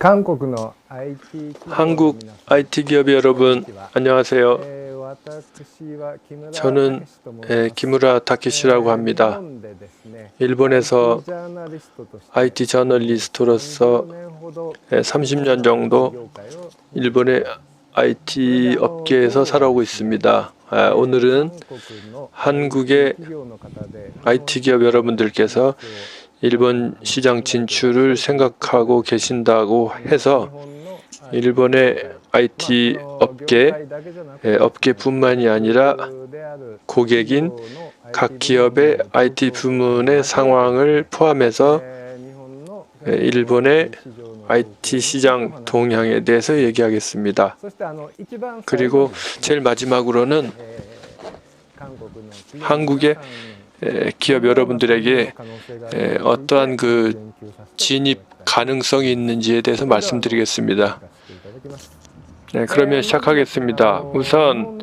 한국 IT 기업 여러분, 안녕하세요. 저는 기무라 타케시라고 합니다. 일본에서 IT 저널리스트로서 30년 정도 일본의 IT 업계에서 살아오고 있습니다. 오늘은 한국의 IT 기업 여러분들께서 일본 시장 진출을 생각하고 계신다고 해서 일본의 IT 업계뿐만이 아니라 고객인 각 기업의 IT 부문의 상황을 포함해서 일본의 IT 시장 동향에 대해서 얘기하겠습니다. 그리고 제일 마지막으로는 한국의 기업 여러분들에게 어떠한 그 진입 가능성이 있는지에 대해서 말씀드리겠습니다. 그러면 시작하겠습니다. 우선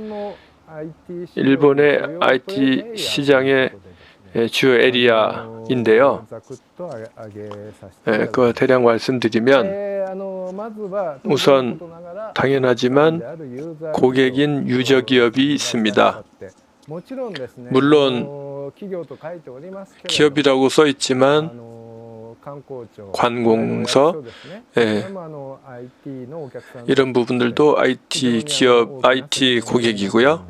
일본의 IT 시장의 주요 에리아인데요. 그 대략 말씀드리면 우선 당연하지만 고객인 유저 기업이 있습니다. 물론 기업이라고 써 있지만 관공서 이런 부분들도 IT 기업, IT 고객이고요.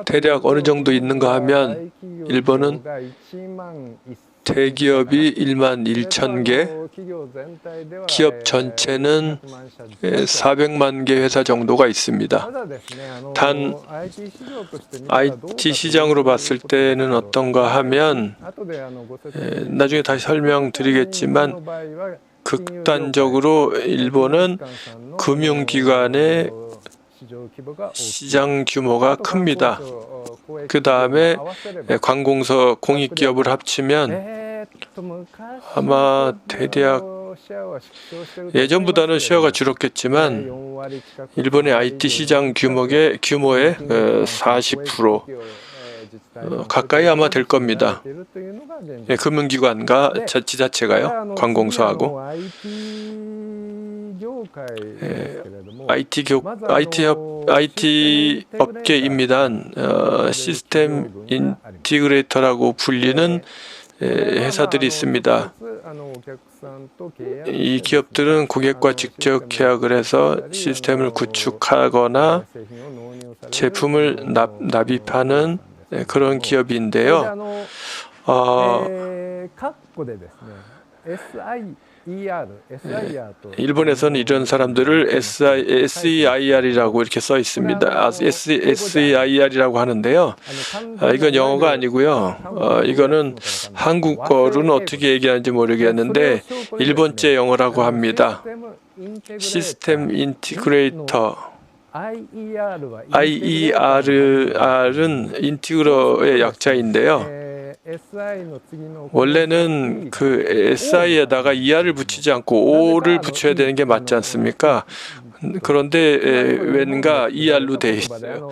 대략 어느 정도 있는가 하면 일본은 대기업이 11,000개, 기업 전체는 400만 개 회사 정도가 있습니다. 단 IT 시장으로 봤을 때는 어떤가 하면 나중에 다시 설명드리겠지만 극단적으로 일본은 금융기관의 시장 규모가 큽니다. 그 다음에 관공서 공익기업을 합치면 아마 대략 예전보다는 시어가 줄었겠지만 일본의 IT 시장 규모의 40% 가까이 아마 될 겁니다. 금융기관과 지자체가요, 관공서하고. IT 업계입니다. 시스템 인티그레이터라고 불리는 회사들이 있습니다. 이 기업들은 고객과 직접 계약을 해서 시스템을 구축하거나 제품을 납입하는 그런 기업인데요. 일본에서는 이런 사람들을 SEIR이라고 이렇게 써 있습니다. SEIR이라고 하는데요. 이건 영어가 아니고요. 이거는 한국어로는 어떻게 얘기하는지 모르겠는데 일본제 영어라고 합니다. 시스템 인티그레이터. IER은 인티그러의 약자인데요. 원래는 그 SI에다가 ER을 붙이지 않고 O를 붙여야 되는 게 맞지 않습니까? 그런데 왠가 ER로 되어 있어요.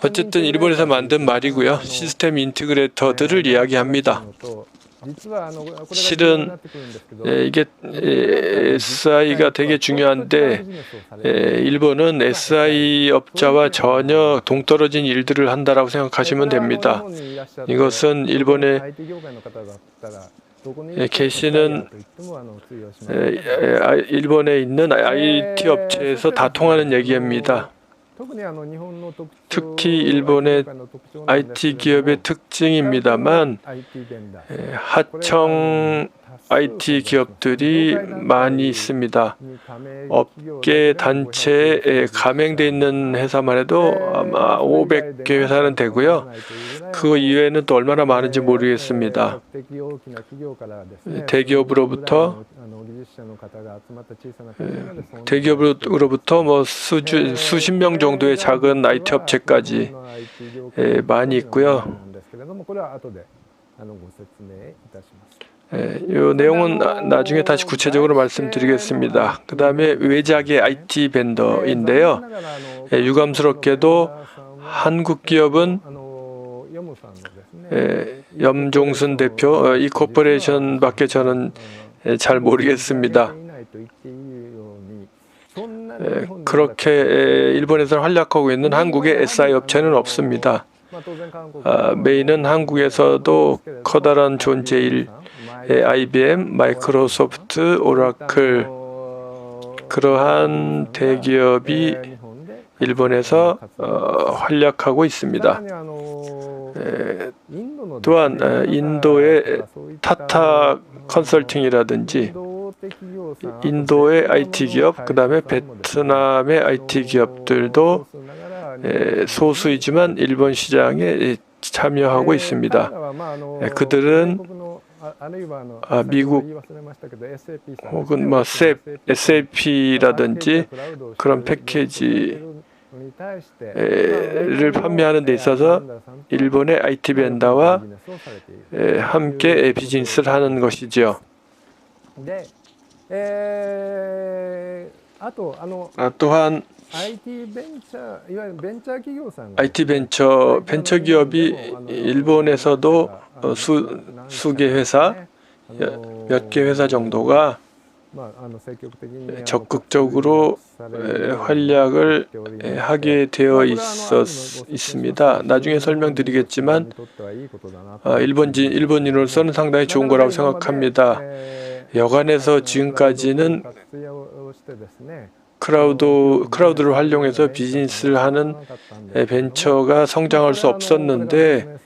어쨌든 일본에서 만든 말이고요. 시스템 인티그레이터들을 이야기합니다. 실은 이게 SI가 되게 중요한데 일본은 SI 업자와 전혀 동떨어진 일들을 한다라고 생각하시면 됩니다. 이것은 일본에 계시는 일본에 있는 IT 업체에서 다 통하는 얘기입니다. 특히 일본의 IT 기업의 특징입니다만 하청 IT 기업들이 많이 있습니다. 업계 단체에 가맹돼 있는 회사만 해도 아마 500개 회사는 되고요. 그 이외에는 또 얼마나 많은지 모르겠습니다. 대기업으로부터 뭐 수십 명 정도의 작은 IT 업체까지 많이 있고요. 이 내용은 나중에 다시 구체적으로 말씀드리겠습니다. 그 다음에 외작의 IT 벤더인데요. 유감스럽게도 한국 기업은 염종순 대표 이 코퍼레이션밖에 저는 잘 모르겠습니다. 그렇게 일본에서 활약하고 있는 한국의 SI 업체는 없습니다. 메인은 한국에서도 커다란 존재일 IBM, 마이크로소프트, 오라클 그러한 대기업이 일본에서 활약하고 있습니다. 또한 인도의 타타 컨설팅이라든지 인도의 IT 기업, 그 다음에 베트남의 IT 기업들도 소수이지만 일본 시장에 참여하고 있습니다. 그들은 미국 혹은 뭐 SAP라든지 그런 패키지를 판매하는 데 있어서 일본의 IT 벤더와 함께 비즈니스를 하는 것이죠. 또한 IT 벤처 기업이 일본에서도 수개 회사, 몇 개 회사 정도가 적극적으로 활약을 하게 되어 있습니다. 나중에 설명드리겠지만 일본인으로서는 상당히 좋은 거라고 생각합니다. 여간에서 지금까지는 크라우드를 활용해서 비즈니스를 하는 벤처가 성장할 수 없었는데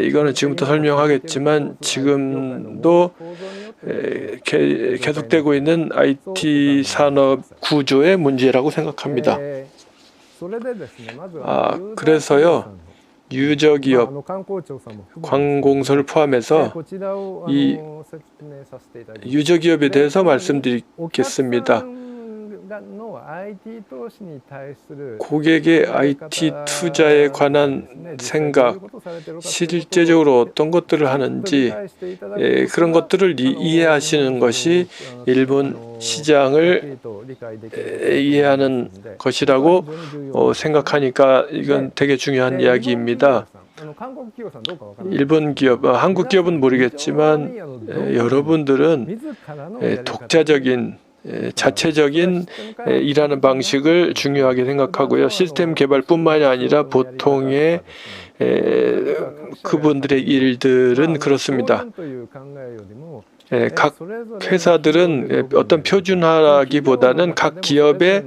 이거는 지금부터 설명하겠지만 지금도 계속되고 있는 IT 산업 구조의 문제라고 생각합니다. 그래서요. 유저기업, 관공서를 포함해서 이 유저기업에 대해서 말씀드리겠습니다. 고객의 IT 투자에 관한 생각, 실제적으로 어떤 것들을 하는지 그런 것들을 이해하시는 것이 일본 시장을 이해하는 것이라고 생각하니까 이건 되게 중요한 이야기입니다. 일본 기업, 한국 기업은 모르겠지만 여러분들은 독자적인 자체적인 일하는 방식을 중요하게 생각하고요. 시스템 개발뿐만이 아니라 보통의 그분들의 일들은 그렇습니다. 각 회사들은 어떤 표준화라기보다는 각 기업의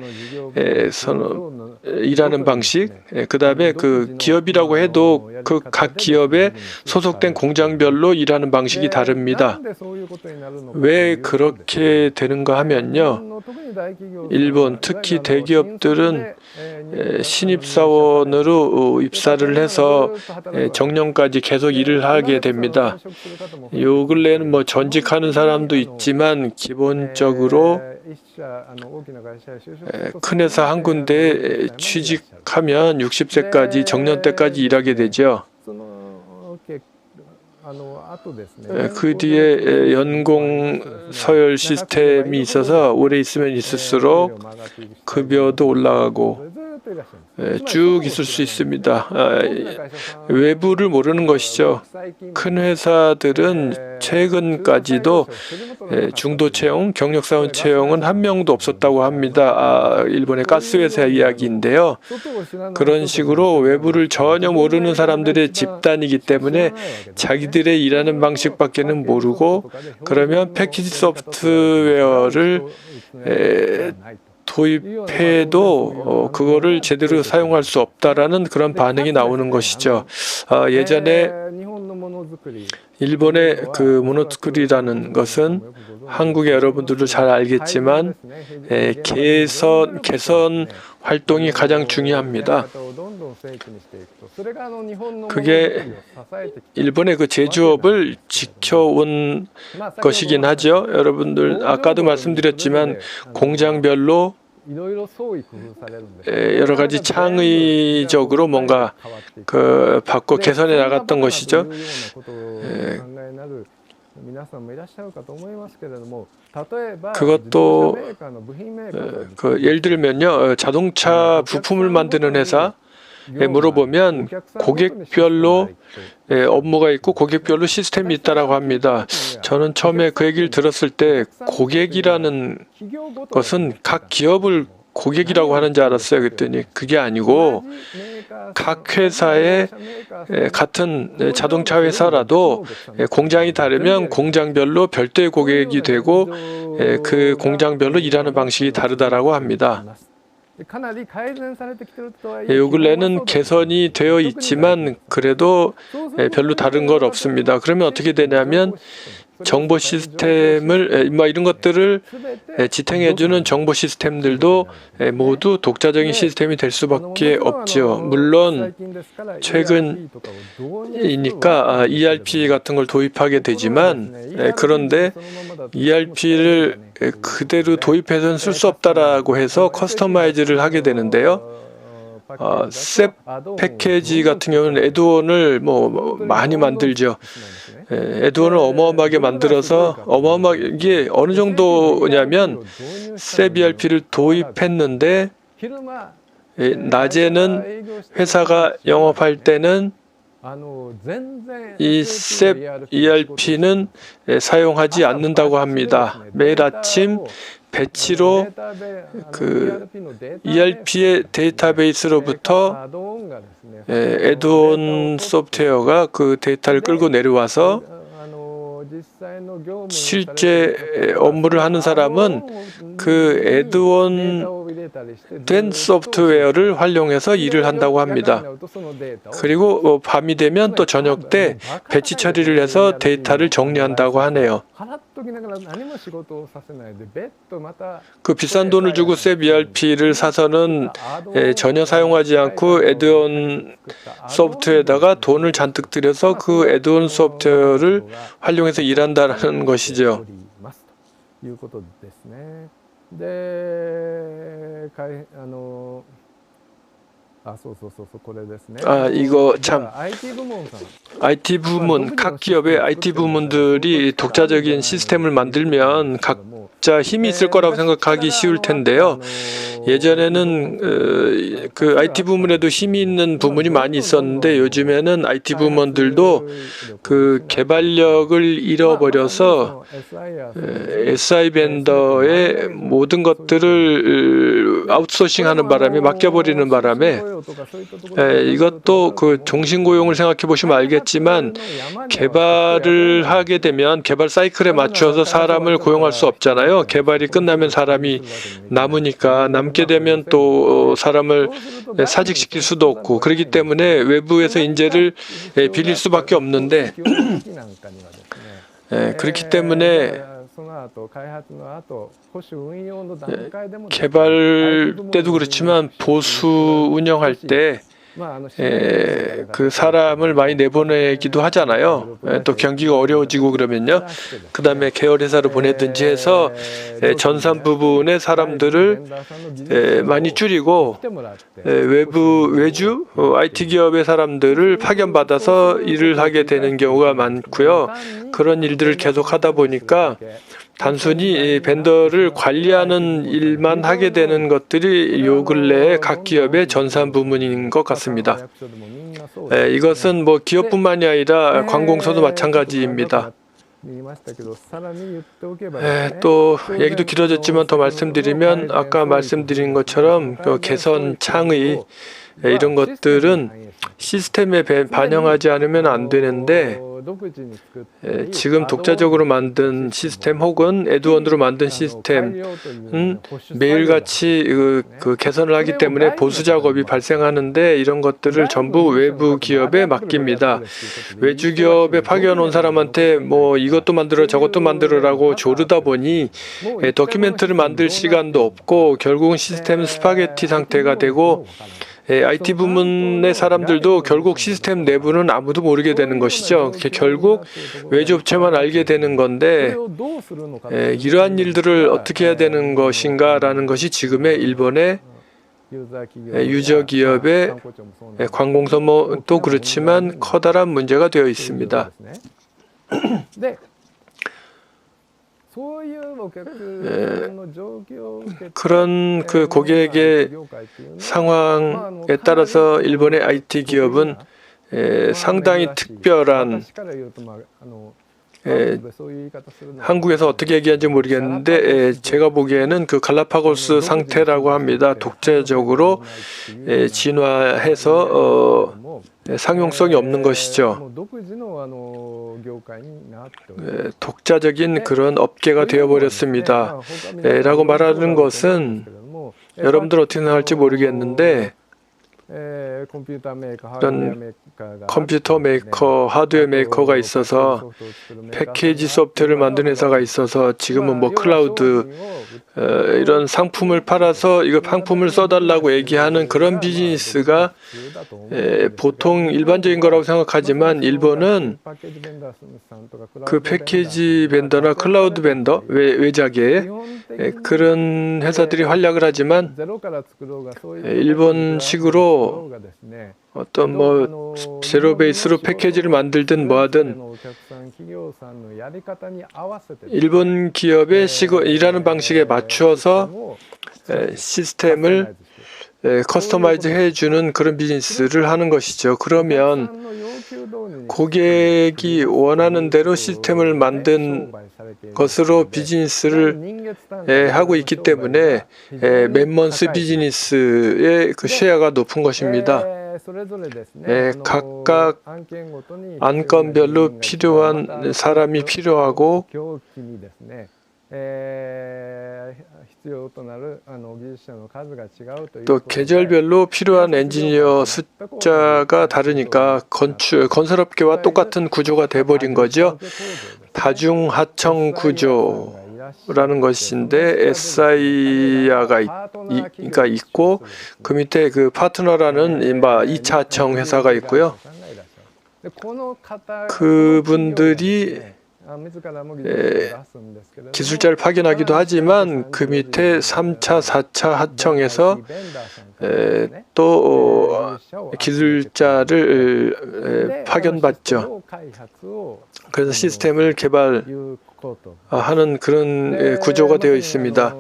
일하는 방식, 그 다음에 그 기업이라고 해도 그 각 기업에 소속된 공장별로 일하는 방식이 다릅니다. 왜 그렇게 되는가 하면요. 일본, 특히 대기업들은 신입사원으로 입사를 해서 정년까지 계속 일을 하게 됩니다. 요 근래에는 뭐 전직하는 사람도 있지만 기본적으로 큰 회사 한 군데에 취직하면 60세까지 정년 때까지 일하게 되죠. 그 뒤에 연공 서열 시스템이 있어서 오래 있으면 있을수록 급여도 올라가고 쭉 있을 수 있습니다. 외부를 모르는 것이죠. 큰 회사들은 최근까지도 중도 채용, 경력사원 채용은 한 명도 없었다고 합니다. 일본의 가스회사 이야기인데요. 그런 식으로 외부를 전혀 모르는 사람들의 집단이기 때문에 자기들의 일하는 방식밖에는 모르고 그러면 패키지 소프트웨어를 도입해도 그거를 제대로 사용할 수 없다라는 그런 반응이 나오는 것이죠. 예전에 일본의 그 모노스쿨이라는 것은 한국의 여러분들도 잘 알겠지만 개선 활동이 가장 중요합니다. 그게 일본의 그 제조업을 지켜온 것이긴 하죠. 여러분들 아까도 말씀드렸지만 공장별로 여러 가지 창의적으로 뭔가 바꿔 개선해 나갔던 것이죠. 그것도 예를 들면요, 자동차 부품을 만드는 회사, 물어보면 고객별로 업무가 있고 고객별로 시스템이 있다라고 합니다. 저는 처음에 그 얘기를 들었을 때 고객이라는 것은 각 기업을 고객이라고 하는 줄 알았어요. 그랬더니 그게 아니고 각 회사의 같은 자동차 회사라도 공장이 다르면 공장별로 별도의 고객이 되고 그 공장별로 일하는 방식이 다르다라고 합니다. 요 근래는 개선이 되어 있지만 그래도 별로 다른 건 없습니다. 그러면 어떻게 되냐면 정보 시스템을 이런 것들을 지탱해주는 정보 시스템들도 모두 독자적인 시스템이 될 수밖에 없죠. 물론 최근이니까 ERP 같은 걸 도입하게 되지만 그런데 ERP를 그대로 도입해서는 쓸 수 없다라고 해서 커스터마이즈를 하게 되는데요. 셉 패키지 같은 경우는 애드온을 많이 만들죠. 애드온을 어마어마하게 만들어서 어마어마하게 어느 정도냐면 셉 ERP를 도입했는데 낮에는 회사가 영업할 때는 이 셉 ERP는 사용하지 않는다고 합니다. 매일 아침 배치로 그 ERP의 데이터베이스로부터 애드온 소프트웨어가 그 데이터를 끌고 내려와서 실제 업무를 하는 사람은 그 애드온 된 소프트웨어를 활용해서 일을 한다고 합니다. 그리고 밤이 되면 또 저녁 때 배치 처리를 해서 데이터를 정리한다고 하네요. 그 비싼 돈을 주고 셉 ERP를 사서는 전혀 사용하지 않고 애드온 소프트웨어에다가 돈을 잔뜩 들여서 그 애드온 소프트웨어를 활용해서 일한다는 것이죠. 이거 참 IT 부문, 각 기업의 IT 부문들이 독자적인 시스템을 만들면 각자 힘이 있을 거라고 생각하기 쉬울 텐데요. 예전에는 그 IT 부문에도 힘이 있는 부문이 많이 있었는데 요즘에는 IT 부문들도 그 개발력을 잃어버려서 SI 벤더의 모든 것들을 아웃소싱하는 바람에 맡겨버리는 바람에 이것도 그 종신고용을 생각해 보시면 알겠지만 개발을 하게 되면 개발 사이클에 맞춰서 사람을 고용할 수 없잖아요. 개발이 끝나면 사람이 남으니까 남게 되면 또 사람을 사직시킬 수도 없고 그렇기 때문에 외부에서 인재를 빌릴 수밖에 없는데 그렇기 때문에 개발 때도 그렇지만 보수 운영할 때 그 사람을 많이 내보내기도 하잖아요. 또 경기가 어려워지고 그러면요. 그 다음에 계열회사로 보내든지 해서 전산 부분의 사람들을 많이 줄이고 외주 IT 기업의 사람들을 파견받아서 일을 하게 되는 경우가 많고요. 그런 일들을 계속 하다 보니까 단순히 벤더를 관리하는 일만 하게 되는 것들이 요 근래의 각 기업의 전산 부문인 것 같습니다. 이것은 뭐 기업뿐만이 아니라 관공서도 마찬가지입니다. 또 얘기도 길어졌지만 더 말씀드리면 아까 말씀드린 것처럼 개선 창의 이런 것들은 시스템에 반영하지 않으면 안 되는데 지금 독자적으로 만든 시스템 혹은 애드온으로 만든 시스템은 매일같이 그 개선을 하기 때문에 보수 작업이 발생하는데 이런 것들을 전부 외부 기업에 맡깁니다. 외주 기업에 파견 온 사람한테 뭐 이것도 만들어 저것도 만들어라고 조르다 보니 도큐멘트를 만들 시간도 없고 결국은 시스템은 스파게티 상태가 되고 IT 부문의 사람들도 결국 시스템 내부는 아무도 모르게 되는 것이죠. 결국 외주업체만 알게 되는 건데 이러한 일들을 어떻게 해야 되는 것인가라는 것이 지금의 일본의 유저 기업의 관공서도 그렇지만 커다란 문제가 되어 있습니다. 그런 그 고객의 상황에 따라서 일본의 IT 기업은 상당히 특별한 한국에서 어떻게 얘기하는지 모르겠는데 제가 보기에는 그 갈라파고스 상태라고 합니다. 독자적으로 진화해서 상용성이 없는 것이죠. 독자적인 그런 업계가 되어버렸습니다. 라고 말하는 것은 여러분들 어떻게 생각할지 모르겠는데 이런 컴퓨터 메이커, 하드웨어 메이커가 있어서 패키지 소프트웨어를 만드는 회사가 있어서 지금은 뭐 클라우드 이런 상품을 팔아서 이거 상품을 써달라고 얘기하는 그런 비즈니스가 보통 일반적인 거라고 생각하지만 일본은 그 패키지 벤더나 클라우드 벤더, 외자계 그런 회사들이 활약을 하지만 일본식으로 어떤 뭐 제로 베이스로 패키지를 만들든 뭐하든 일본 기업의 일하는 방식에 맞추어서 시스템을 커스터마이즈 해주는 그런 비즈니스를 하는 것이죠. 그러면 고객이 원하는 대로 시스템을 만든 것으로 비즈니스를 하고 있기 때문에 맨먼스 비즈니스의 그 쉐어가 높은 것입니다. 각각 안건별로 필요한 사람이 필요하고 또 계절별로 필요한 엔지니어 숫자가 다르니까 건설업계와 똑같은 구조가 돼버린 거죠. 다중하청 구조라는 것인데 SI가 있고 그 밑에 그 파트너라는 2차 하청 회사가 있고요. 그분들이 기술자를 파견하기도 하지만 그 밑에 3차, 4차 하청에서 또 기술자를 파견받죠. 그래서 시스템을 개발하는 그런 구조가 되어 있습니다.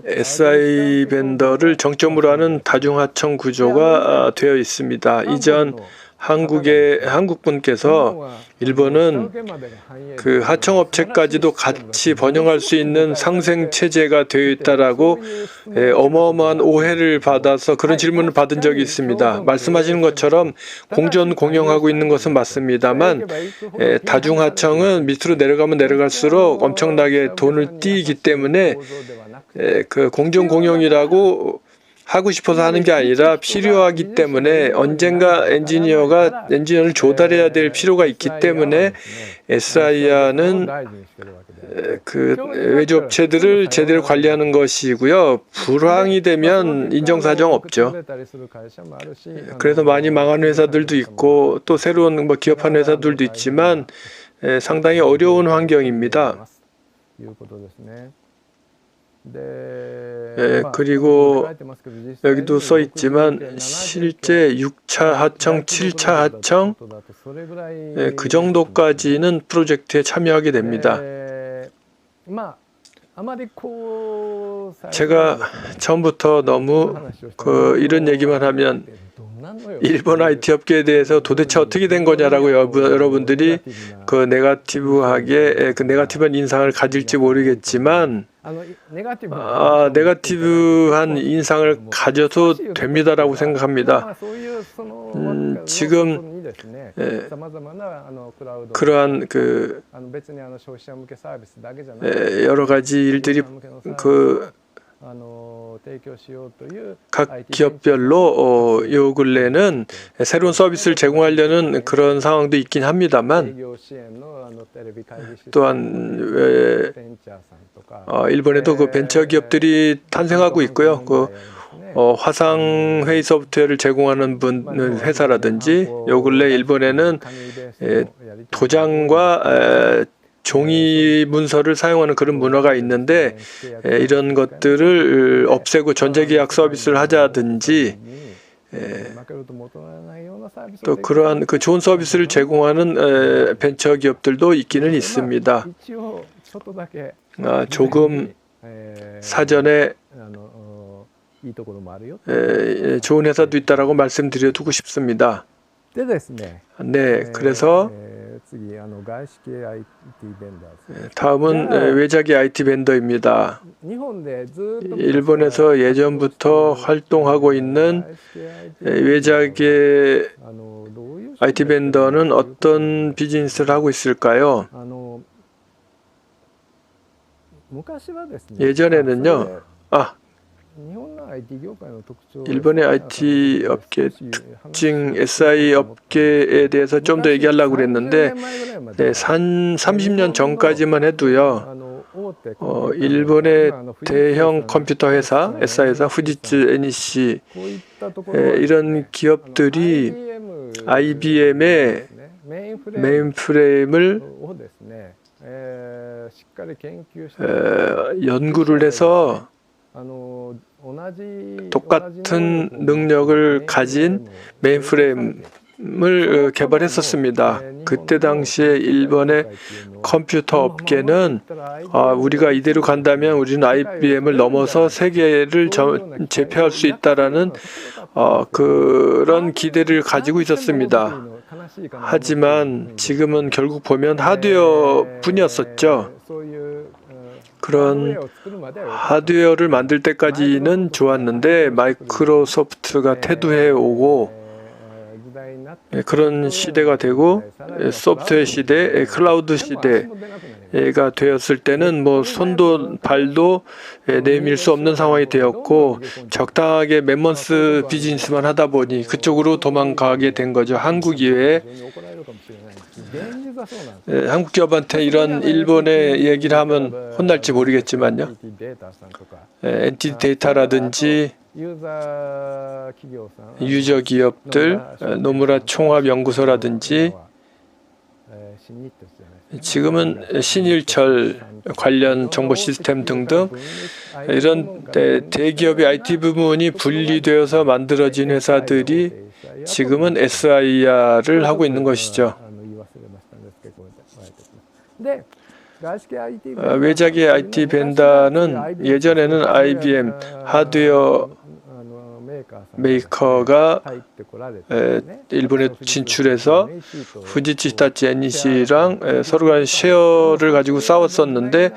SI 벤더를 정점으로 하는 다중하청 구조가 되어 있습니다. 이전 한국분께서 일본은 그 하청업체까지도 같이 번영할 수 있는 상생체제가 되어 있다라고 어마어마한 오해를 받아서 그런 질문을 받은 적이 있습니다. 말씀하시는 것처럼 공전 공영하고 있는 것은 맞습니다만 다중하청은 밑으로 내려가면 내려갈수록 엄청나게 돈을 띄기 때문에 그 공전 공영이라고 하고 싶어서 하는 게 아니라 필요하기 때문에 언젠가 엔지니어를 조달해야 될 필요가 있기 때문에 SIA는 그 외주업체들을 제대로 관리하는 것이고요. 불황이 되면 인정사정 없죠. 그래서 많이 망하는 회사들도 있고 또 새로운 뭐 기업하는 회사들도 있지만 상당히 어려운 환경입니다. 그리고 여기도 써 있지만 실제 6차 하청, 7차 하청 그 정도까지는 프로젝트에 참여하게 됩니다. 제가 처음부터 너무 이런 얘기만 하면 일본 IT 업계에 대해서 도대체 어떻게 된 거냐라고 여러분들이 그 네거티브한 인상을 가질지 모르겠지만 네거티브한 인상을 가져도 됩니다라고 생각합니다. 지금 그러한 여러 가지 일들이 각 기업별로 요 근래는 새로운 서비스를 제공하려는 그런 상황도 있긴 합니다만 또한 일본에도 그 벤처 기업들이 탄생하고 있고요. 화상 회의 소프트웨어를 제공하는 회사라든지 요 근래 일본에는 도장과 종이 문서를 사용하는 그런 문화가 있는데 이런 것들을 없애고 전자계약 서비스를 하자든지 또 그러한 그 좋은 서비스를 제공하는 벤처 기업들도 있기는 있습니다. 조금 사전에 좋은 회사도 있다라고 말씀드려두고 싶습니다. 네, 그래서 다음은 외자계 IT 벤더입니다. 일본에서 예전부터 활동하고 있는 외자계 IT 벤더는 어떤 비즈니스를 하고 있을까요? 예전에는요, 일본의 IT 업계 특징, SI 업계에 대해서 좀 더 얘기하려고 그랬는데, 30년 전까지만 해도요, 일본의 대형 컴퓨터 회사, SI 회사, 후지츠, NEC 이런 기업들이 IBM의 메인프레임을 연구를 해서 똑같은 능력을 가진 메인프레임을 개발했었습니다. 그때 당시에 일본의 컴퓨터 업계는 우리가 이대로 간다면 우리는 IBM을 넘어서 세계를 제패할 수 있다라는 그런 기대를 가지고 있었습니다. 하지만 지금은 결국 보면 하드웨어뿐이었었죠. 그런 하드웨어를 만들 때까지는 좋았는데 마이크로소프트가 태도해 오고 그런 시대가 되고 소프트웨어 시대, 클라우드 시대가 되었을 때는 뭐 손도 발도 내밀 수 없는 상황이 되었고 적당하게 맨먼스 비즈니스만 하다 보니 그쪽으로 도망가게 된 거죠. 한국 이외에 한국 기업한테 이런 일본의 얘기를 하면 혼날지 모르겠지만요. 엔티티 데이터라든지 유저 기업들, 노무라 총합연구소라든지 지금은 신일철 관련 정보 시스템 등등 이런 대기업의 IT 부문이 분리되어서 만들어진 회사들이 지금은 SIR을 하고 있는 것이죠. 외자계 IT 벤더는 예전에는 IBM 하드웨어 메이커가 일본에 진출해서 후지츠, 히타치, NEC랑 서로 간 쉐어를 가지고 싸웠었는데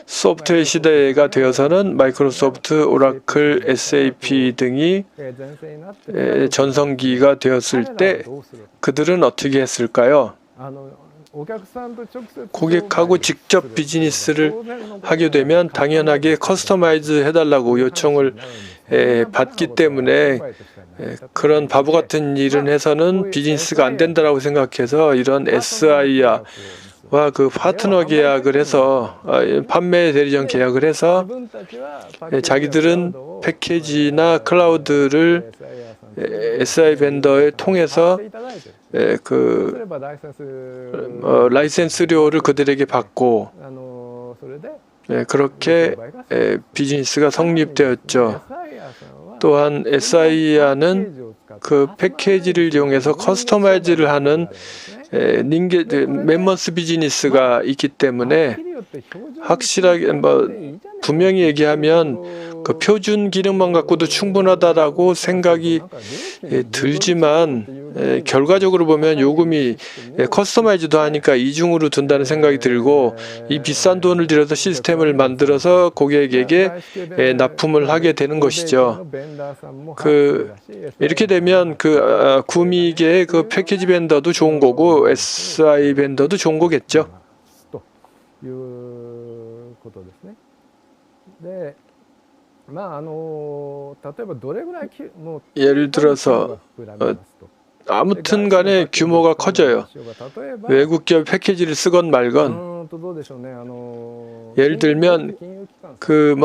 소프트웨어 시대가 되어서는 마이크로소프트, 오라클, SAP 등이 전성기가 되었을 때 그들은 어떻게 했을까요? 고객하고 직접 비즈니스를 하게 되면 당연하게 커스터마이즈 해달라고 요청을 받기 때문에 그런 바보 같은 일을 해서는 비즈니스가 안 된다라고 생각해서 이런 SI와 그 파트너 계약을 해서 판매 대리점 계약을 해서 자기들은 패키지나 클라우드를 SI 벤더에 통해서 라이센스료를 그들에게 받고 그렇게 비즈니스가 성립되었죠. 또한 SIA는 그 패키지를 이용해서 커스터마이즈를 하는 맨먼스 비즈니스가 있기 때문에 확실하게 분명히 얘기하면 그 표준 기능만 갖고도 충분하다라고 생각이 들지만 결과적으로 보면 요금이 커스터마이즈도 하니까 이중으로 든다는 생각이 들고 이 비싼 돈을 들여서 시스템을 만들어서 고객에게 납품을 하게 되는 것이죠. 이렇게 되면 구미계의 그 패키지 벤더도 좋은 거고 SI 벤더도 좋은 거겠죠. 예를 들어서 아무튼 간에 규모가 커져요. 외국 기업 패키지를 쓰건 말건 예를 들면 그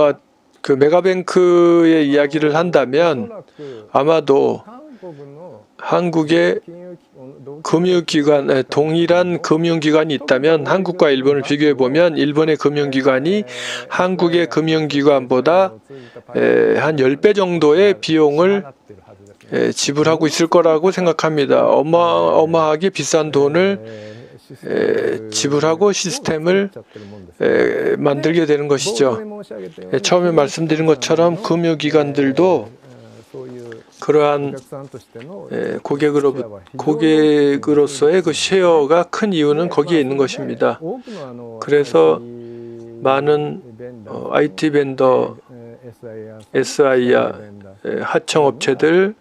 메가뱅크의 이야기를 한다면 아마도 한국의 금융기관, 동일한 금융기관이 있다면 한국과 일본을 비교해 보면 일본의 금융기관이 한국의 금융기관보다 한 10배 정도의 비용을 지불하고 있을 거라고 생각합니다. 어마어마하게 비싼 돈을 지불하고 시스템을 만들게 되는 것이죠. 처음에 말씀드린 것처럼 금융기관들도 그러한 고객으로서의 그 쉐어가 큰 이유는 거기에 있는 것입니다. 그래서 많은 IT 벤더, SI야 하청업체들,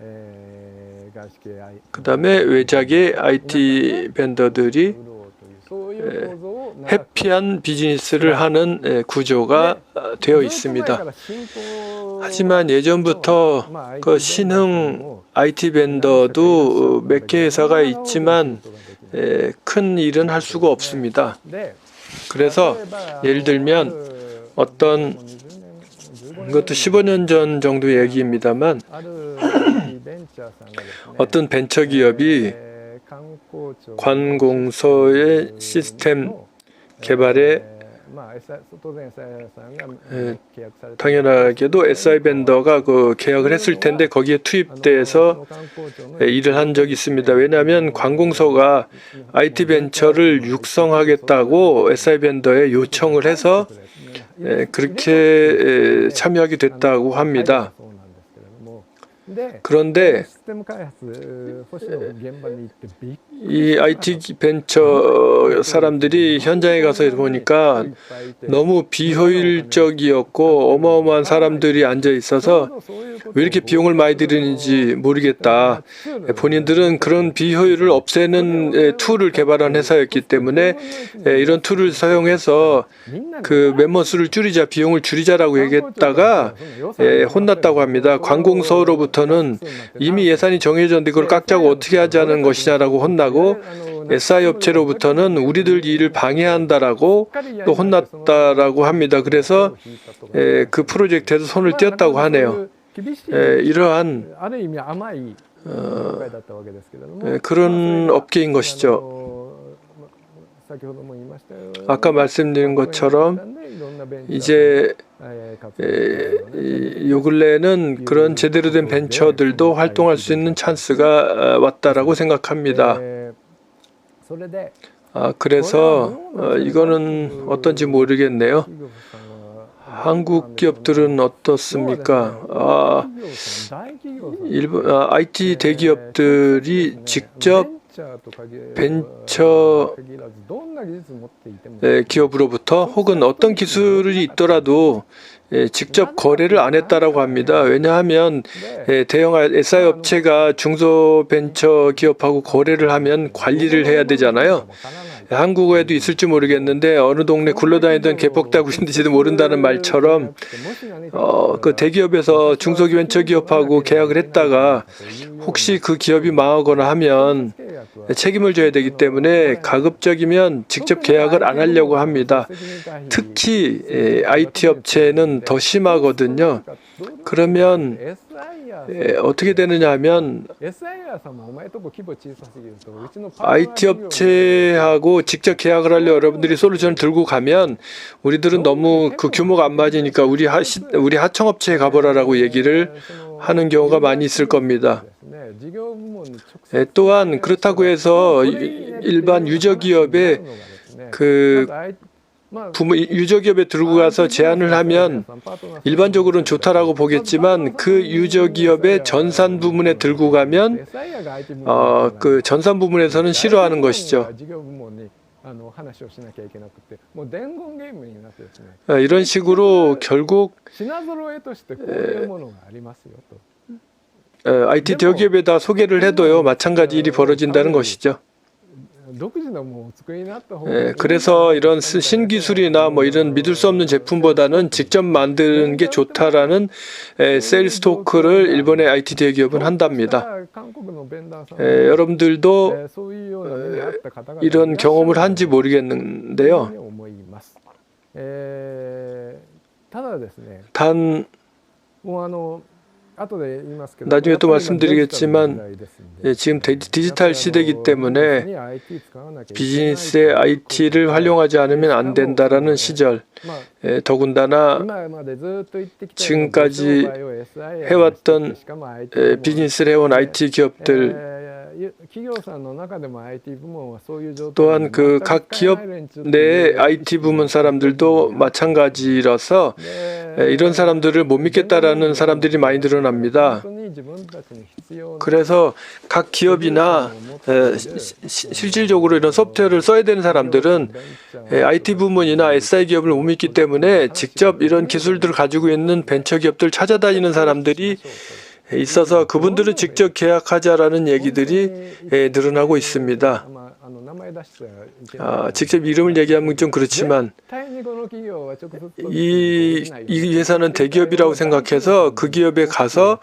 그 다음에 외작의 IT 벤더들이 해피한 비즈니스를 하는 구조가 되어 있습니다. 하지만 예전부터 그 신흥 IT 벤더도 몇 개 회사가 있지만 큰 일은 할 수가 없습니다. 그래서 예를 들면 어떤 이것도 15년 전 정도 얘기입니다만 어떤 벤처 기업이 관공서의 시스템 개발에 당연하게도 SI 벤더가 그 계약을 했을 텐데 거기에 투입돼서 일을 한 적이 있습니다. 왜냐하면 관공서가 IT 벤처를 육성하겠다고 SI 벤더에 요청을 해서 그렇게 참여하게 됐다고 합니다. 그런데 이 IT 벤처 사람들이 현장에 가서 보니까 너무 비효율적이었고 어마어마한 사람들이 앉아 있어서 왜 이렇게 비용을 많이 들이는지 모르겠다. 본인들은 그런 비효율을 없애는 툴을 개발한 회사였기 때문에 이런 툴을 사용해서 그 멤버 수를 줄이자, 비용을 줄이자라고 얘기했다가 혼났다고 합니다. 관공서로부터는 이미 예산이 정해졌는데 그걸 깎자고 어떻게 하자는 것이냐라고 혼나고, SI 업체로부터는 우리들 일을 방해한다라고 또 혼났다라고 합니다. 그래서 그 프로젝트에서 손을 떼었다고 하네요. 이러한 그런 업계인 것이죠. 아까 말씀드린 것처럼 이제 요 근래에는 그런 제대로 된 벤처들도 활동할 수 있는 찬스가 왔다라고 생각합니다. 그래서 이거는 어떤지 모르겠네요. 한국 기업들은 어떻습니까? IT 대기업들이 직접 벤처 기업으로부터 혹은 어떤 기술이 있더라도 직접 거래를 안 했다라고 합니다. 왜냐하면 대형 SI 업체가 중소벤처 기업하고 거래를 하면 관리를 해야 되잖아요. 한국에도 있을지 모르겠는데 어느 동네 굴러다니던 개폭다구인지도 모른다는 말처럼 그 대기업에서 중소벤처기업하고 계약을 했다가 혹시 그 기업이 망하거나 하면 책임을 져야 되기 때문에 가급적이면 직접 계약을 안 하려고 합니다. 특히 IT 업체는 더 심하거든요. 그러면 어떻게 되느냐 하면 IT 업체하고 직접 계약을 하려 여러분들이 솔루션을 들고 가면 우리들은 너무 그 규모가 안 맞으니까 우리 하청업체에 가보라라고 얘기를 하는 경우가 많이 있을 겁니다. 또한 그렇다고 해서 일반 유저기업에 유저기업에 들고 가서 제안을 하면 일반적으로는 좋다라고 보겠지만 그 유저기업의 전산 부문에 들고 가면 그 전산 부문에서는 싫어하는 것이죠. 이런 식으로 결국 IT 대기업에다 소개를 해도요 마찬가지 일이 벌어진다는 것이죠. 그래서 이런 신기술이나 뭐 이런 믿을 수 없는 제품보다는 직접 만드는 게 좋다라는 세일스 토크를 일본의 IT 대기업은 한답니다. 여러분들도 이런 경험을 한지 모르겠는데요. 단 나중에 또 말씀드리겠지만 지금 디지털 시대이기 때문에 비즈니스에 IT를 활용하지 않으면 안 된다라는 시절, 더군다나 지금까지 해왔던 비즈니스를 해온 IT 기업들 또한 그 각 기업 내 IT 부문 사람들도 마찬가지라서 이런 사람들을 못 믿겠다라는 사람들이 많이 늘어납니다. 그래서 각 기업이나 실질적으로 이런 소프트웨어를 써야 되는 사람들은 IT 부문이나 SI 기업을 못 믿기 때문에 직접 이런 기술들을 가지고 있는 벤처 기업들 찾아다니는 사람들이 있어서 그분들은 직접 계약하자라는 얘기들이 늘어나고 있습니다. 직접 이름을 얘기하면 좀 그렇지만 이 회사는 대기업이라고 생각해서 그 기업에 가서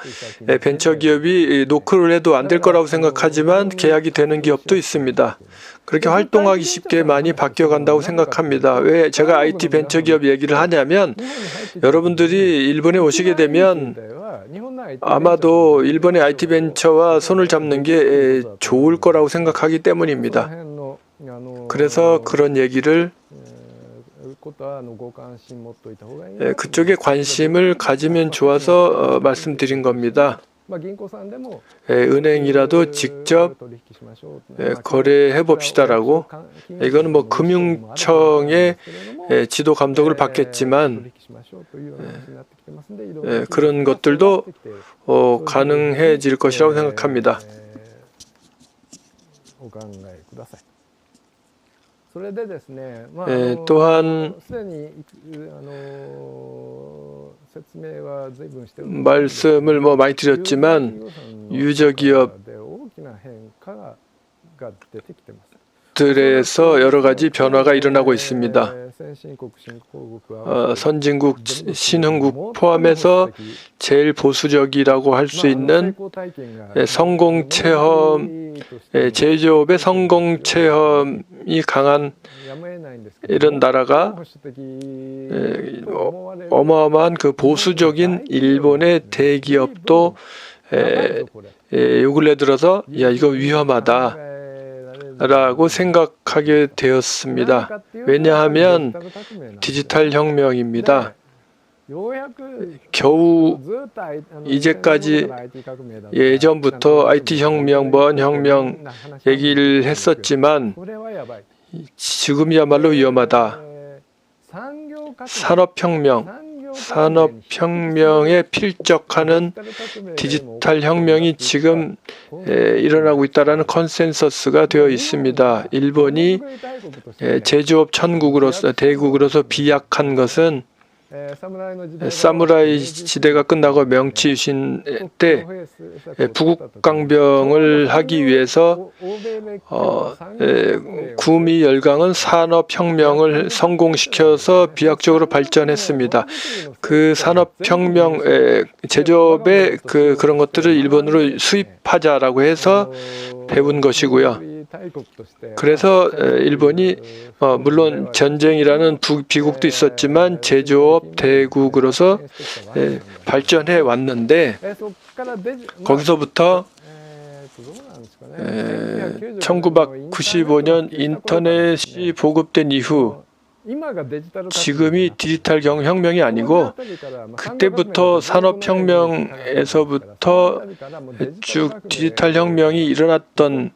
벤처 기업이 노크를 해도 안 될 거라고 생각하지만 계약이 되는 기업도 있습니다. 그렇게 활동하기 쉽게 많이 바뀌어간다고 생각합니다. 왜 제가 IT 벤처 기업 얘기를 하냐면 여러분들이 일본에 오시게 되면 아마도 일본의 IT 벤처와 손을 잡는 게 좋을 거라고 생각하기 때문입니다. 그래서 그런 얘기를 그쪽에 관심을 가지면 좋아서 말씀드린 겁니다. 은행이라도 직접 거래해 봅시다라고. 이거는 뭐 금융청의 지도 감독을 받겠지만 그런 것들도 가능해질 것이라고 생각합니다. 또한 말씀을 많이 드렸지만 유저기업들에서 여러 가지 변화가 일어나고 있습니다. 선진국, 신흥국 포함해서 제일 보수적이라고 할 수 있는 성공 체험, 제조업의 성공 체험이 강한 이런 나라가 어마어마한 그 보수적인 일본의 대기업도 요 근래 들어서 야 이거 위험하다 라고 생각하게 되었습니다. 왜냐하면 디지털 혁명입니다. 겨우 이제까지 예전부터 IT 혁명, 뭔 혁명 얘기를 했었지만 지금이야말로 위험하다. 산업혁명에 필적하는 디지털 혁명이 지금 일어나고 있다는 컨센서스가 되어 있습니다. 일본이 제조업 천국으로서 대국으로서 비약한 것은 사무라이 시대가 끝나고 명치 유신 때 부국강병을 하기 위해서 구미 열강은 산업혁명을 성공시켜서 비약적으로 발전했습니다. 그 산업혁명 제조업의 그런 것들을 일본으로 수입하자라고 해서 배운 것이고요. 그래서 일본이 물론 전쟁이라는 비국도 있었지만 제조업 대국으로서 발전해 왔는데 거기서부터 1995년 인터넷이 보급된 이후 지금이 디지털 혁명이 아니고 그때부터 산업혁명에서부터 쭉 디지털 혁명이 일어났던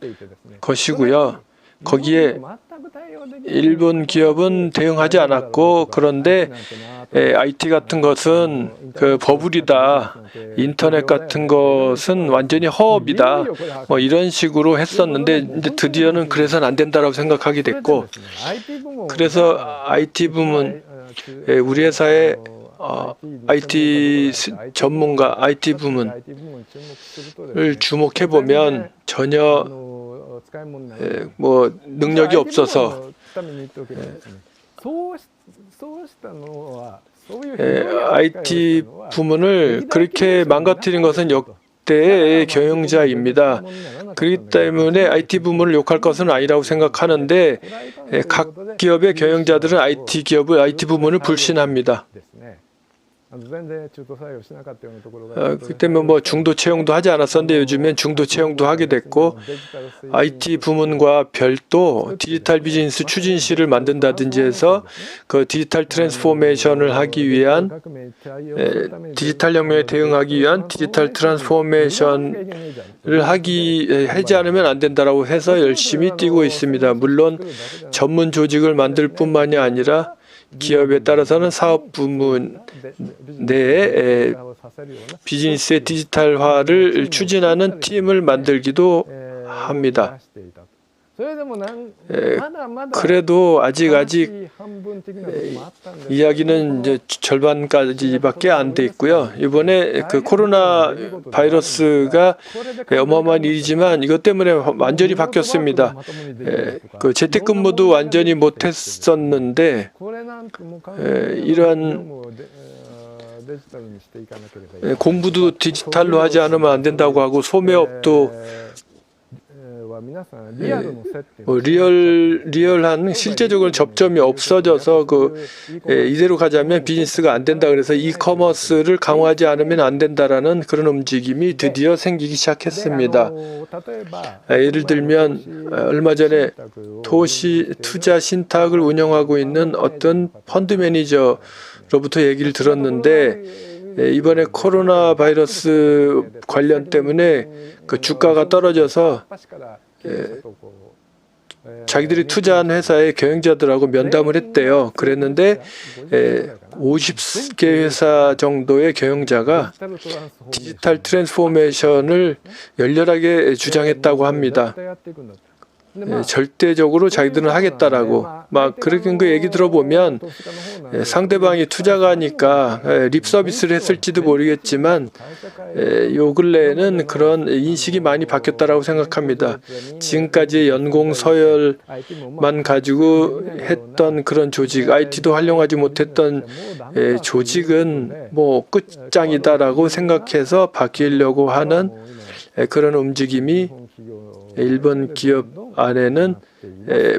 것이고요. 거기에 일본 기업은 대응하지 않았고 그런데 IT 같은 것은 그 버블이다. 인터넷 같은 것은 완전히 허업이다. 이런 식으로 했었는데 이제 드디어는 그래서는 안 된다라고 생각하게 됐고 그래서 IT 부문 우리 회사의 IT 전문가 IT 부문을 주목해 보면 전혀 능력이 없어서 IT 부문을 그렇게 망가뜨린 것은 역대의 경영자입니다. 그렇기 때문에 IT 부문을 욕할 것은 아니라고 생각하는데 각 기업의 경영자들은 IT 부문을 불신합니다. 그때면 뭐 중도 채용도 하지 않았었는데 요즘엔 중도 채용도 하게 됐고 IT 부문과 별도 디지털 비즈니스 추진실을 만든다든지 해서 그 디지털 트랜스포메이션을 하기 위한 디지털 혁명에 대응하기 위한 디지털 트랜스포메이션을 하지 않으면 안 된다라고 해서 열심히 뛰고 있습니다. 물론 전문 조직을 만들 뿐만이 아니라 기업에 따라서는 사업 부문 내에 비즈니스의 디지털화를 추진하는 팀을 만들기도 합니다. 그래도 아직 이야기는 이제 절반까지밖에 안 돼 있고요. 이번에 그 코로나 바이러스가 어마어마한 일이지만 이것 때문에 완전히 바뀌었습니다. 그 재택근무도 완전히 못했었는데 이런 공부도 디지털로 하지 않으면 안 된다고 하고 소매업도 리얼한 실제적으로 접점이 없어져서 이대로 가자면 비즈니스가 안 된다 그래서 이커머스를 강화하지 않으면 안 된다라는 그런 움직임이 드디어 생기기 시작했습니다. 예를 들면 얼마 전에 도시 투자 신탁을 운영하고 있는 어떤 펀드 매니저로부터 얘기를 들었는데 이번에 코로나 바이러스 관련 때문에 그 주가가 떨어져서 자기들이 투자한 회사의 경영자들하고 면담을 했대요. 그랬는데 50개 회사 정도의 경영자가 디지털 트랜스포메이션을 열렬하게 주장했다고 합니다. 절대적으로 자기들은 하겠다라고 막 그런 그 얘기 들어보면 상대방이 투자가니까 립 서비스를 했을지도 모르겠지만 요 근래에는 그런 인식이 많이 바뀌었다라고 생각합니다. 지금까지 연공 서열만 가지고 했던 그런 조직, IT도 활용하지 못했던 조직은 뭐 끝장이다라고 생각해서 바뀌려고 하는 그런 움직임이 일본 기업 안에는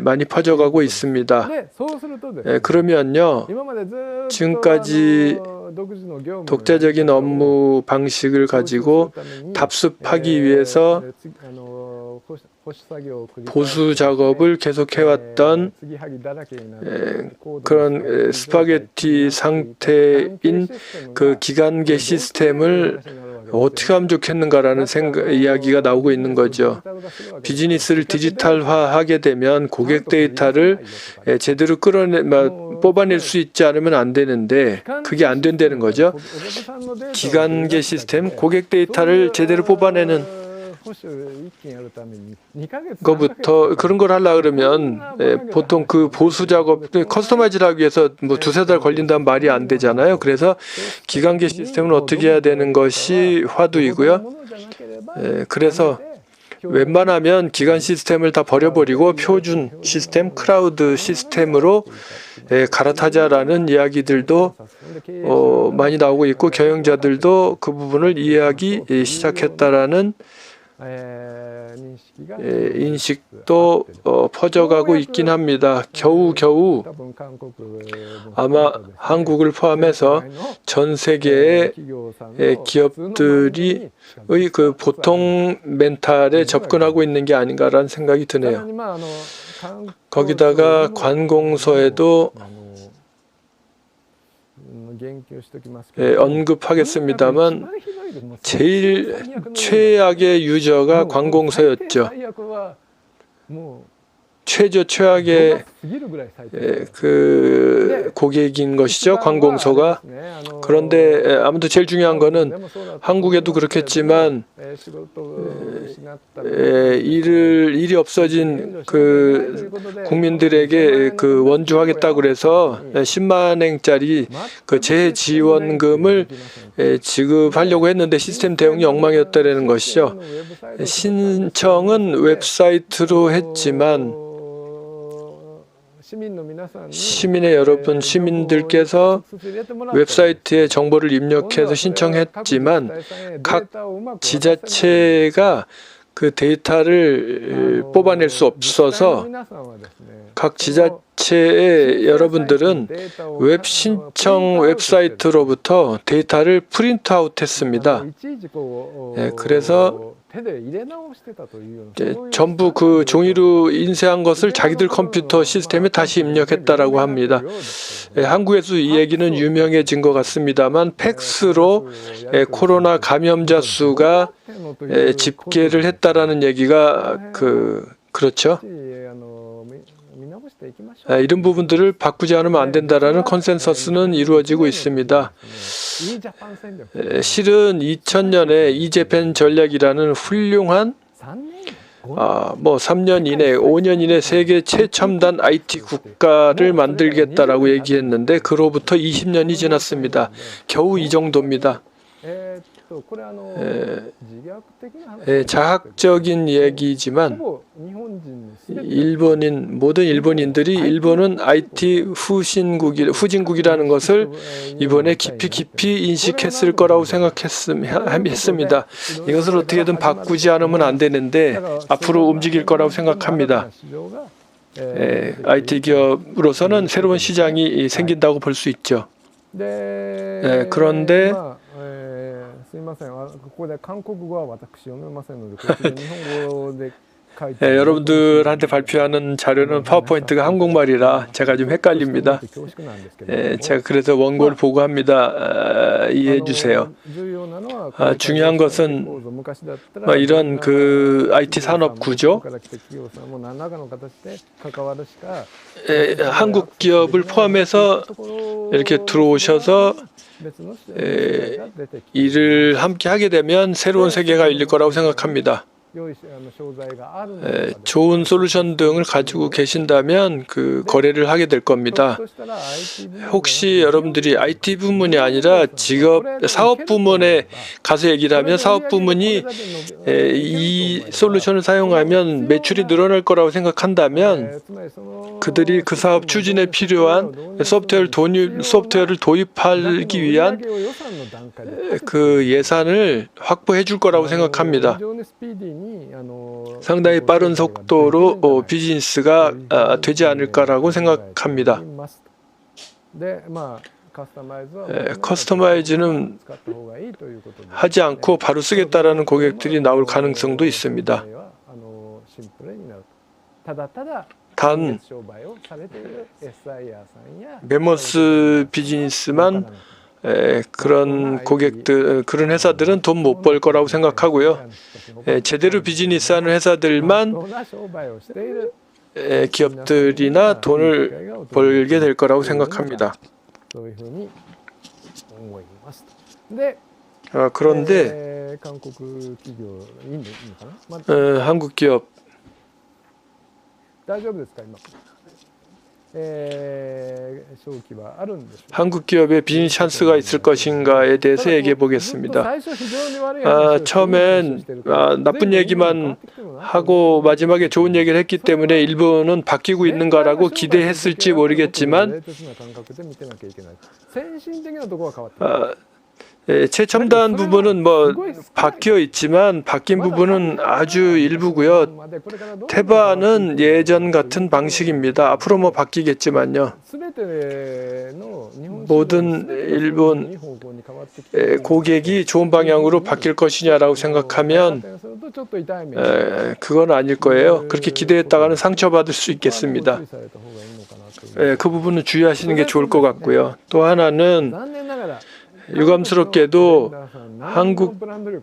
많이 퍼져가고 있습니다. 그러면요, 지금까지 독자적인 업무 방식을 가지고 답습하기 위해서 보수 작업을 계속해왔던 그런 스파게티 상태인 그 기간계 시스템을 어떻게 하면 좋겠는가라는 이야기가 나오고 있는 거죠. 비즈니스를 디지털화하게 되면 고객 데이터를 제대로 뽑아낼 수 있지 않으면 안 되는데 그게 안 된다는 거죠. 기간계 시스템, 고객 데이터를 제대로 뽑아내는 그거부터 그런 걸 하려 그러면 보통 그 보수 작업 커스터마이즈를 하기 위해서 뭐 두세 달 걸린다는 말이 안 되잖아요. 그래서 기간계 시스템을 어떻게 해야 되는 것이 화두이고요. 그래서 웬만하면 기간 시스템을 다 버려버리고 표준 시스템, 클라우드 시스템으로 갈아타자라는 이야기들도 많이 나오고 있고 경영자들도 그 부분을 이해하기 시작했다라는 인식도 퍼져가고 있긴 합니다. 겨우겨우 아마 한국을 포함해서 전 세계의 기업들이 그 보통 멘탈에 접근하고 있는 게 아닌가라는 생각이 드네요. 거기다가 관공서에도 언급하겠습니다만 제일 최악의 유저가 관공서였죠. 최악의 그 고객인 것이죠. 관공서가. 그런데 아무튼 제일 중요한 거는 한국에도 그렇겠지만 일이 없어진 그 국민들에게 그 원주하겠다고 그래서 10만엔짜리 그 재지원금을 지급하려고 했는데 시스템 대응이 엉망이었다는 것이죠. 신청은 웹사이트로 했지만 시민의 여러분, 시민들께서 웹사이트에 정보를 입력해서 신청했지만 각 지자체가 그 데이터를 뽑아낼 수 없어서 각 지자체의 여러분들은 웹 신청 웹사이트로부터 데이터를 프린트아웃했습니다. 그래서 전부 그 종이로 인쇄한 것을 자기들 컴퓨터 시스템에 다시 입력했다라고 합니다. 한국에서 이 얘기는 유명해진 것 같습니다만 팩스로 코로나 감염자 수가 집계를 했다라는 얘기가 그렇죠. 이런 부분들을 바꾸지 않으면 안 된다라는 컨센서스는 이루어지고 있습니다. 실은 2000년에 이재팬 전략이라는 훌륭한 3년 이내, 5년 이내 세계 최첨단 IT 국가를 만들겠다라고 얘기했는데 그로부터 20년이 지났습니다. 겨우 이 정도입니다. 자학적인 얘기지만 모든 일본인들이 일본은 IT 후진국이라는 것을 이번에 깊이 인식했을 거라고 생각했습니다. 이것을 어떻게든 바꾸지 않으면 안 되는데 앞으로 움직일 거라고 생각합니다. IT 기업으로서는 새로운 시장이 생긴다고 볼 수 있죠. 그런데 여러분들한테 발표하는 자료는 파워포인트가 한국말이라 제가 좀 헷갈립니다. 제가 그래서 원고를 보고 합니다. 이해해 주세요. 중요한 것은 이런 그 IT 산업 구조, 한국 기업을 포함해서 이렇게 들어오셔서 일을 함께 하게 되면 새로운 세계가 열릴 거라고 생각합니다. 좋은 솔루션 등을 가지고 계신다면 그 거래를 하게 될 겁니다. 혹시 여러분들이 IT 부문이 아니라 사업 부문에 가서 얘기를 하면 사업 부문이 이 솔루션을 사용하면 매출이 늘어날 거라고 생각한다면 그들이 그 사업 추진에 필요한 소프트웨어를 도입하기 위한 그 예산을 확보해 줄 거라고 생각합니다. 상당히 빠른 속도로 비즈니스가 되지 않을까라고 생각합니다. 커스터마이즈는 하지 않고 바로 쓰겠다라는 고객들이 나올 가능성도 있습니다. 단 메모스 비즈니스만 그런 그런 회사들은 돈 못 벌 거라고 생각하고요. 제대로 비즈니스하는 회사들만 기업들이나 돈을 벌게 될 거라고 생각합니다. 그런데 한국 기업 한국 기업에 비즈니스 찬스가 있을 것인가에 대해서 얘기해 보겠습니다. 처음엔 나쁜 얘기만 하고 마지막에 좋은 얘기를 했기 때문에 일본은 바뀌고 있는가라고 기대했을지 모르겠지만 최첨단 부분은 바뀌어 있지만 바뀐 부분은 아주 일부고요. 테바는 예전 같은 방식입니다. 앞으로 바뀌겠지만요. 모든 일본 고객이 좋은 방향으로 바뀔 것이냐라고 생각하면 그건 아닐 거예요. 그렇게 기대했다가는 상처받을 수 있겠습니다. 그 부분은 주의하시는 게 좋을 것 같고요. 또 하나는 유감스럽게도 한국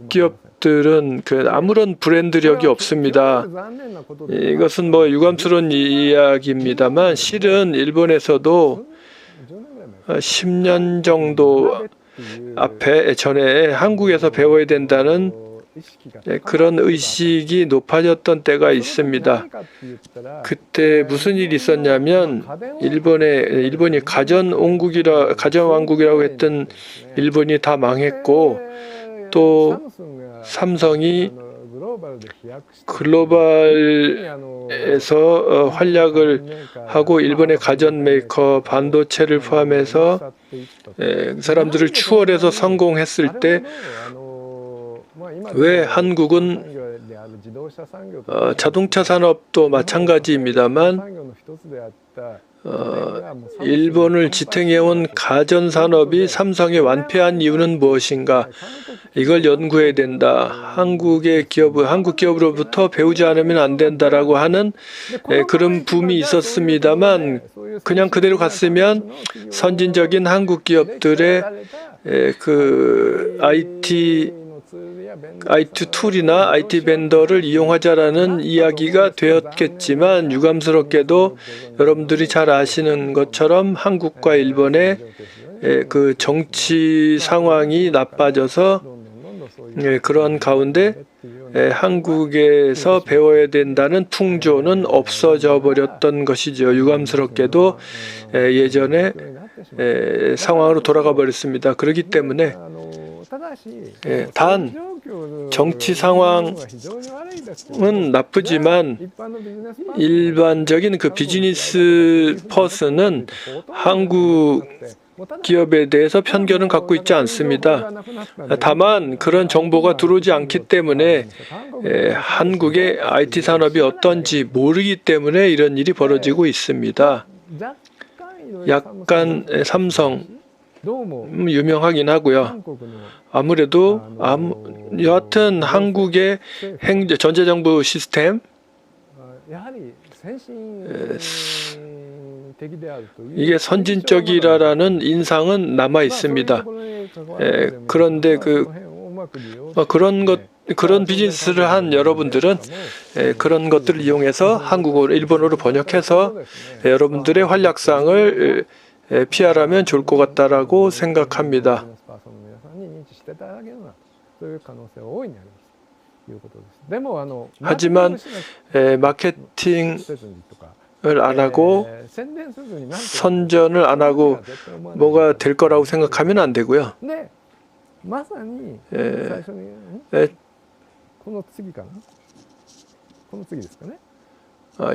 기업들은 아무런 브랜드력이 없습니다. 이것은 유감스러운 이야기입니다만 실은 일본에서도 10년 정도 전에 한국에서 배워야 된다는 그런 의식이 높아졌던 때가 있습니다. 그때 무슨 일이 있었냐면 일본이 가전왕국이라고 했던 일본이 다 망했고 또 삼성이 글로벌에서 활약을 하고 일본의 가전 메이커 반도체를 포함해서 사람들을 추월해서 성공했을 때 왜 한국은 자동차 산업도 마찬가지입니다만 일본을 지탱해온 가전 산업이 삼성에 완패한 이유는 무엇인가? 이걸 연구해야 된다. 한국 기업으로부터 배우지 않으면 안 된다라고 하는 그런 붐이 있었습니다.만 그냥 그대로 갔으면 선진적인 한국 기업들의 그 IT 툴이나 IT 벤더를 이용하자라는 이야기가 되었겠지만 유감스럽게도 여러분들이 잘 아시는 것처럼 한국과 일본의 그 정치 상황이 나빠져서 그런 가운데 한국에서 배워야 된다는 풍조는 없어져 버렸던 것이죠. 유감스럽게도 예전에 상황으로 돌아가 버렸습니다. 그렇기 때문에 단 정치 상황은 나쁘지만 일반적인 그 비즈니스 퍼슨은 한국 기업에 대해서 편견은 갖고 있지 않습니다. 다만 그런 정보가 들어오지 않기 때문에 한국의 IT 산업이 어떤지 모르기 때문에 이런 일이 벌어지고 있습니다. 약간 삼성 유명하긴 하고요. 아무래도 여하튼 한국의 전자정부 시스템 이게 선진적이라는 인상은 남아 있습니다. 그런데 그런 비즈니스를 한 여러분들은 그런 것들을 이용해서 한국어로 일본어로 번역해서 여러분들의 활약상을 피하라면 좋을 것 같다라고 생각합니다. 하지만 마케팅을 안 하고 선전을 안 하고 뭐가 될 거라고 생각하면 안 되고요.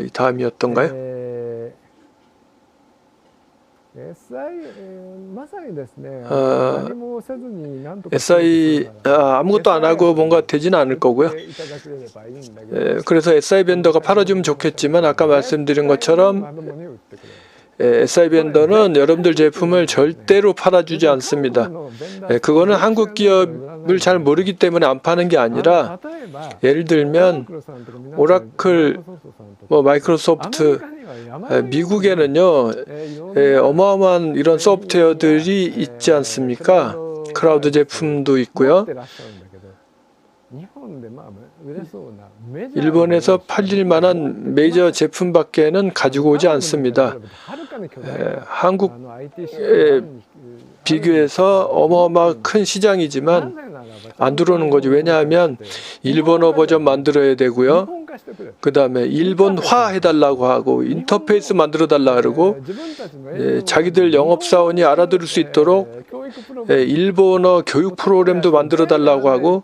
이 다음이었던가요? SI 아무것도 안 하고 뭔가 되지는 않을 거고요. 그래서 SI 벤더가 팔아주면 좋겠지만 아까 말씀드린 것처럼 SI 벤더는 여러분들 제품을 절대로 팔아주지 않습니다. 그거는 한국 기업을 잘 모르기 때문에 안 파는 게 아니라 예를 들면 오라클, 마이크로소프트 미국에는요 어마어마한 이런 소프트웨어들이 있지 않습니까? 클라우드 제품도 있고요. 일본에서 팔릴 만한 메이저 제품밖에는 가지고 오지 않습니다. 한국에 비교해서 어마어마한 큰 시장이지만 안 들어오는 거죠. 왜냐하면 일본어 버전 만들어야 되고요. 그 다음에 일본화 해달라고 하고 인터페이스 만들어 달라 그러고 자기들 영업사원이 알아들을 수 있도록 일본어 교육 프로그램도 만들어 달라고 하고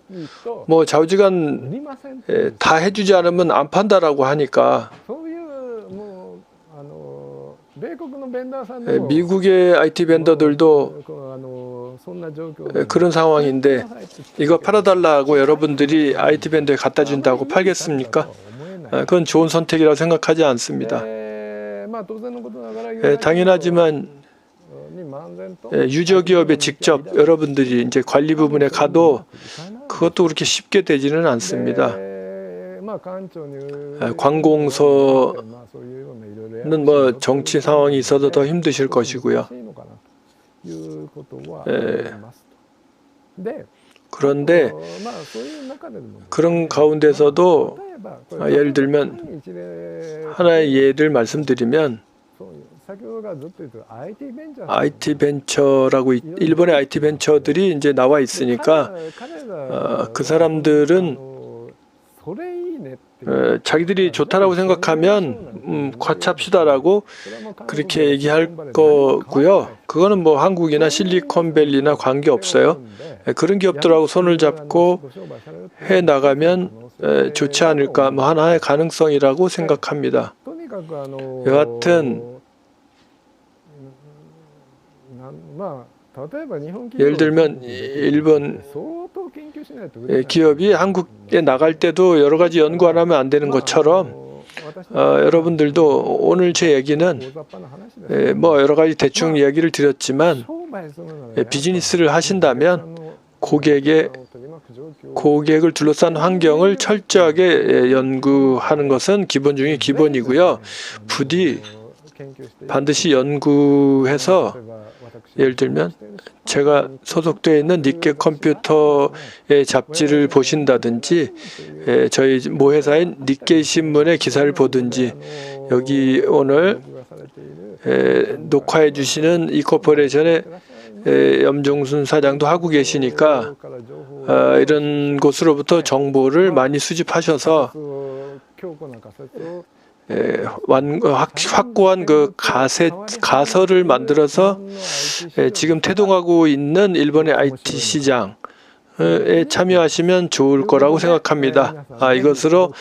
뭐 좌우지간 다 해주지 않으면 안 판다라고 하니까 미국의 IT 벤더들도 그런 상황인데 이거 팔아달라고 여러분들이 IT 벤더에 갖다 준다고 팔겠습니까? 그건 좋은 선택이라고 생각하지 않습니다. 당연하지만 유저 기업에 직접 여러분들이 이제 관리 부분에 가도 그것도 그렇게 쉽게 되지는 않습니다. 관공서는 뭐 정치 상황이 있어도 더 힘드실 것이고요. 그런데 그런 가운데서도 예를 들면 하나의 예를 말씀드리면 IT 벤처라고 일본의 IT 벤처들이 이제 나와 있으니까 그 사람들은 자기들이 좋다라고 생각하면 같이 합시다라고 그렇게 얘기할 거고요. 그거는 뭐 한국이나 실리콘밸리나 관계 없어요. 그런 기업들하고 손을 잡고 해 나가면 좋지 않을까, 뭐 하나의 가능성이라고 생각합니다. 여하튼 예를 들면 일본 기업이 한국에 나갈 때도 여러 가지 연구 안 하면 안 되는 것처럼 여러분들도 오늘 제 얘기는 뭐 여러 가지 대충 이야기를 드렸지만 비즈니스를 하신다면 고객을 둘러싼 환경을 철저하게 연구하는 것은 기본 중에 기본이고요. 부디 반드시 연구해서 예를 들면 제가 소속되어 있는 니케 컴퓨터의 잡지를 보신다든지 저희 모 회사인 니케 신문의 기사를 보든지 여기 오늘 녹화해 주시는 이코퍼레이션의 염종순 사장도 하고 계시니까 이런 곳으로부터 정보를 많이 수집하셔서 확고한 그 가설을 만들어서 지금 태동하고 있는 일본의 IT 시장에 참여하시면 좋을 거라고 생각합니다. 이것으로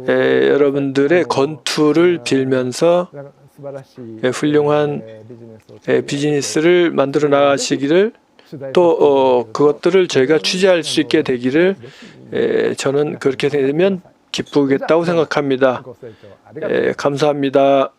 여러분들의 건투를 빌면서 훌륭한 비즈니스를 만들어 나가시기를 또 그것들을 저희가 취재할 수 있게 되기를 저는 그렇게 되면 기쁘겠다고 생각합니다. 감사합니다.